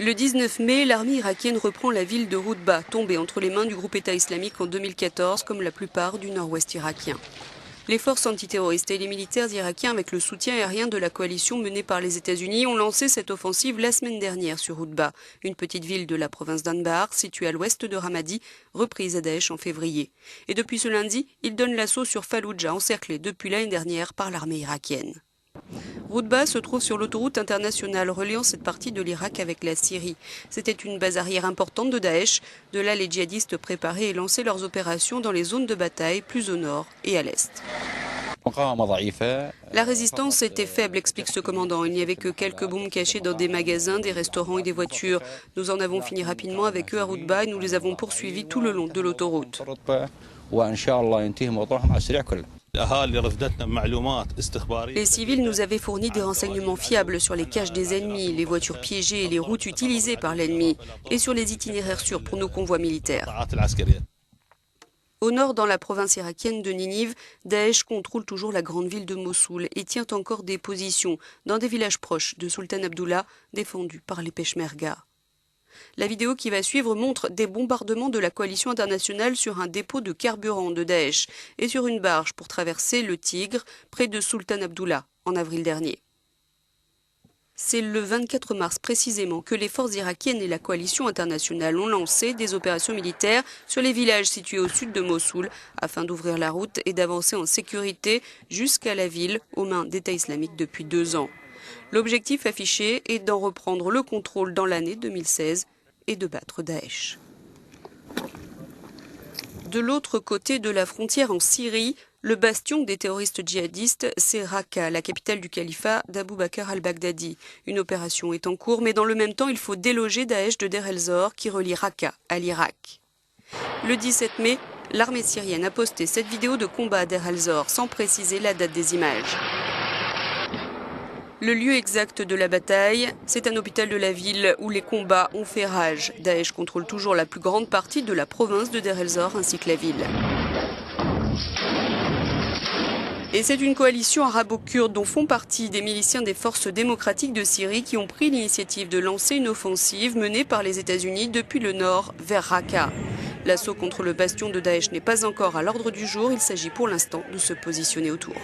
Le 19 mai, l'armée irakienne reprend la ville de Roudba, tombée entre les mains du groupe État islamique en 2014, comme la plupart du nord-ouest irakien. Les forces antiterroristes et les militaires irakiens, avec le soutien aérien de la coalition menée par les États-Unis, ont lancé cette offensive la semaine dernière sur Roudba, une petite ville de la province d'Anbar, située à l'ouest de Ramadi, reprise à Daesh en février. Et depuis ce lundi, ils donnent l'assaut sur Falloujah, encerclée depuis l'année dernière par l'armée irakienne. Roudba se trouve sur l'autoroute internationale reliant cette partie de l'Irak avec la Syrie. C'était une base arrière importante de Daesh. De là, les djihadistes préparaient et lançaient leurs opérations dans les zones de bataille plus au nord et à l'est. La résistance était faible, explique ce commandant. Il n'y avait que quelques bombes cachées dans des magasins, des restaurants et des voitures. Nous en avons fini rapidement avec eux à Roudba et nous les avons poursuivis tout le long de l'autoroute. Les civils nous avaient fourni des renseignements fiables sur les caches des ennemis, les voitures piégées et les routes utilisées par l'ennemi, et sur les itinéraires sûrs pour nos convois militaires. Au nord, dans la province irakienne de Ninive, Daesh contrôle toujours la grande ville de Mossoul et tient encore des positions dans des villages proches de Sultan Abdullah, défendus par les Peshmerga. La vidéo qui va suivre montre des bombardements de la coalition internationale sur un dépôt de carburant de Daesh et sur une barge pour traverser le Tigre près de Sultan Abdullah en avril dernier. C'est le 24 mars précisément que les forces irakiennes et la coalition internationale ont lancé des opérations militaires sur les villages situés au sud de Mossoul afin d'ouvrir la route et d'avancer en sécurité jusqu'à la ville aux mains d'État islamique depuis 2 ans. L'objectif affiché est d'en reprendre le contrôle dans l'année 2016 et de battre Daesh. De l'autre côté de la frontière en Syrie, le bastion des terroristes djihadistes, c'est Raqqa, la capitale du califat d'Abou Bakr al-Baghdadi. Une opération est en cours, mais dans le même temps, il faut déloger Daesh de Deir el-Zor qui relie Raqqa à l'Irak. Le 17 mai, l'armée syrienne a posté cette vidéo de combat à Deir el-Zor sans préciser la date des images. Le lieu exact de la bataille, c'est un hôpital de la ville où les combats ont fait rage. Daesh contrôle toujours la plus grande partie de la province de Deir el-Zor ainsi que la ville. Et c'est une coalition arabo-kurde dont font partie des miliciens des forces démocratiques de Syrie qui ont pris l'initiative de lancer une offensive menée par les États-Unis depuis le nord vers Raqqa. L'assaut contre le bastion de Daesh n'est pas encore à l'ordre du jour, il s'agit pour l'instant de se positionner autour.